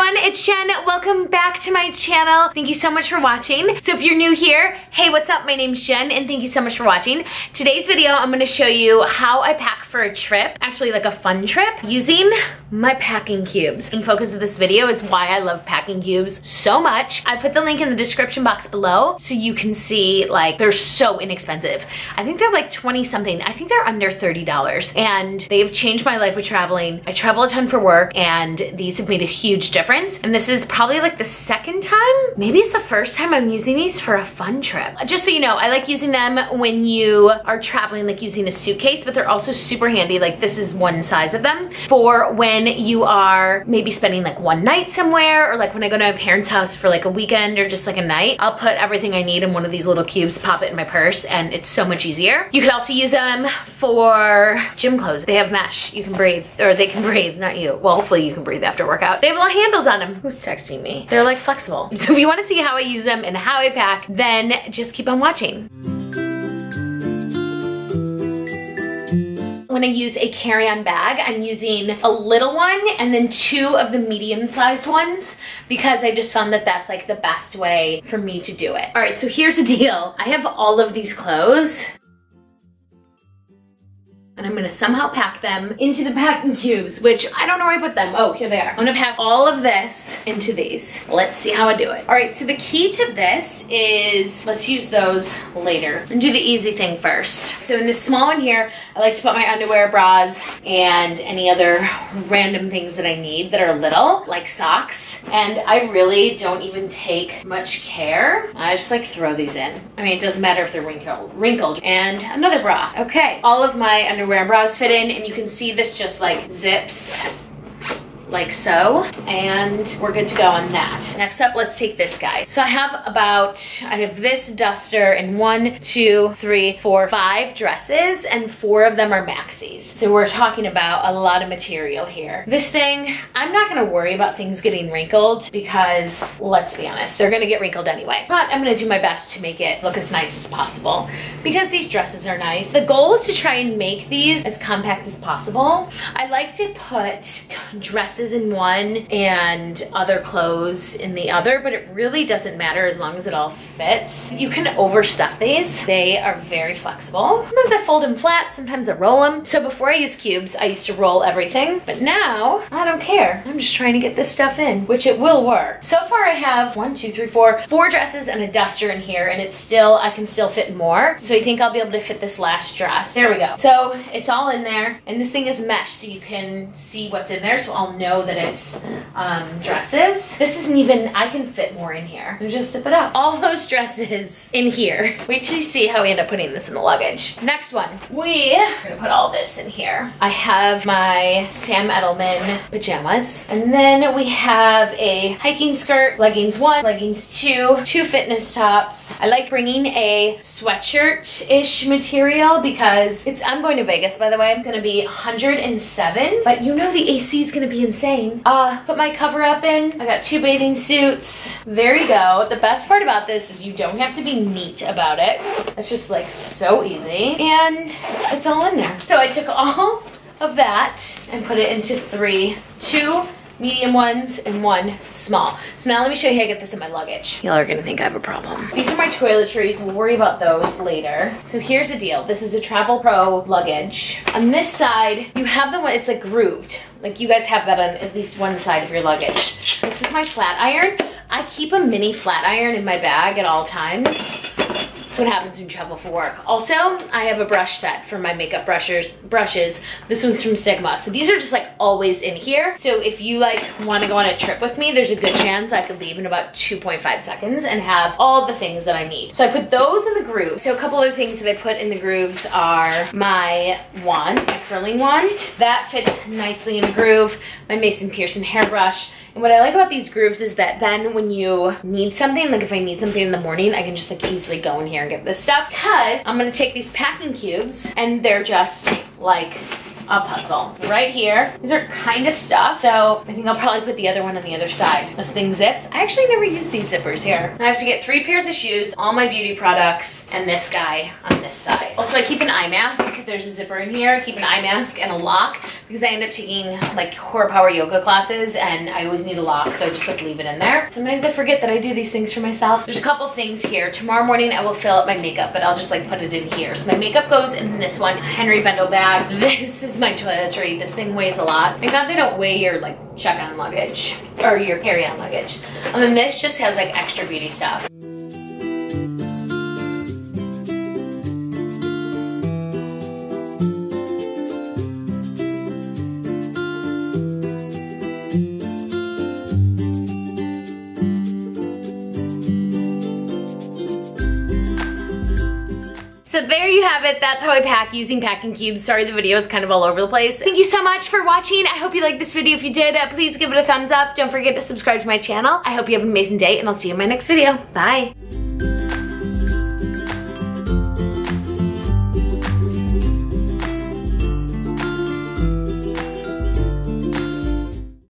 everyone, it's Jen. Welcome back to my channel. Thank you so much for watching. So if you're new here, hey, what's up? My name's Jen and thank you so much for watching. Today's video, I'm gonna show you how I pack for a trip, actually like a fun trip, using my packing cubes. The focus of this video is why I love packing cubes so much. I put the link in the description box below so you can see, like, they're so inexpensive. I think they're like 20 something. I think they're under $30 and they've changed my life with traveling. I travel a ton for work and these have made a huge difference. And this is probably like the second time, maybe it's the first time I'm using these for a fun trip. Just so you know, I like using them when you are traveling, like using a suitcase, but they're also super handy. Like this is one size of them for when you are maybe spending like one night somewhere, or like when I go to my parents' house for like a weekend or just like a night, I'll put everything I need in one of these little cubes, pop it in my purse, and it's so much easier. You could also use them for gym clothes. They have mesh, you can breathe, or they can breathe, not you. Well, hopefully you can breathe after workout. They have little handles on them. Who's texting me? They're like flexible. So if you wanna see how I use them and how I pack, then just keep on watching. When I use a carry-on bag, I'm using a little one and then two of the medium-sized ones because I just found that that's like the best way for me to do it. All right, so here's the deal. I have all of these clothes and I'm gonna somehow pack them into the packing cubes, which I don't know where I put them. Oh, here they are. I'm gonna pack all of this into these. Let's see how I do it. All right, so the key to this is, let's use those later and do the easy thing first. So in this small one here, I like to put my underwear, bras, and any other random things that I need that are little, like socks. And I really don't even take much care. I just like throw these in. I mean, it doesn't matter if they're wrinkled. And another bra. Okay, all of my underwear and bras fit in, and you can see this just like zips like so, and we're good to go on that. Next up, let's take this guy. So I have this duster and 1, 2, 3, 4, 5 dresses, and 4 of them are maxis. So we're talking about a lot of material here. This thing, I'm not gonna worry about things getting wrinkled because, let's be honest, they're gonna get wrinkled anyway. But I'm gonna do my best to make it look as nice as possible because these dresses are nice. The goal is to try and make these as compact as possible. I like to put dresses in one and other clothes in the other, but it really doesn't matter as long as it all fits. You can overstuff these. They are very flexible. Sometimes I fold them flat, sometimes I roll them. So before I use cubes, I used to roll everything, but now I don't care. I'm just trying to get this stuff in, which it will work. So far I have 1, 2, 3, 4 dresses and a duster in here, and I can still fit more. So I think I'll be able to fit this last dress. There we go. So it's all in there, and this thing is mesh, so you can see what's in there, so I'll know that it's dresses. This isn't even, I can fit more in here. Just zip it up. All those dresses in here. Wait till you see how we end up putting this in the luggage. Next one, we're gonna put all this in here. I have my Sam Edelman pajamas, and then we have a hiking skirt, leggings 1, leggings 2 fitness tops. I like bringing a sweatshirt-ish material because I'm going to Vegas, by the way. It's gonna be 107, but you know the AC is gonna be insane. Put my cover up in. I got 2 bathing suits. There you go. The best part about this is you don't have to be neat about it. It's just like so easy, and it's all in there. So I took all of that and put it into 2 medium ones and 1 small. So now let me show you how I get this in my luggage. Y'all are gonna think I have a problem. These are my toiletries. We'll worry about those later. So here's the deal. This is a Travel Pro luggage. On this side, you have the one, it's like grooved. Like you guys have that on at least one side of your luggage. This is my flat iron. I keep a mini flat iron in my bag at all times. That's what happens when you travel for work. Also, I have a brush set for my makeup brushes. This one's from Sigma. So these are just like always in here. So if you like want to go on a trip with me, there's a good chance I could leave in about 2.5 seconds and have all the things that I need. So I put those in the groove. So a couple other things that I put in the grooves are my wand, my curling wand. That fits nicely in a groove. My Mason Pearson hairbrush. And what I like about these grooves is that then when you need something, like if I need something in the morning, I can just like easily go in here and get this stuff. Because I'm gonna take these packing cubes and they're just like a puzzle right here. These are kind of stuffed, so I think I'll probably put the other one on the other side. This thing zips. I actually never use these zippers here. I have to get 3 pairs of shoes, all my beauty products, and this guy on this side. Also, I keep an eye mask. There's a zipper in here. I keep an eye mask and a lock because I end up taking like core power yoga classes and I always need a lock, so I just like leave it in there. Sometimes I forget that I do these things for myself. There's a couple things here. Tomorrow morning I will fill up my makeup, but I'll just like put it in here. So my makeup goes in this one, Henry Bendel bag. This is my toiletry. This thing weighs a lot. Thank God they don't weigh your like check-on luggage or your carry-on luggage. And then this just has like extra beauty stuff. So there you have it. That's how I pack using packing cubes. Sorry the video is kind of all over the place. Thank you so much for watching. I hope you liked this video. If you did, please give it a thumbs up. Don't forget to subscribe to my channel. I hope you have an amazing day and I'll see you in my next video. Bye.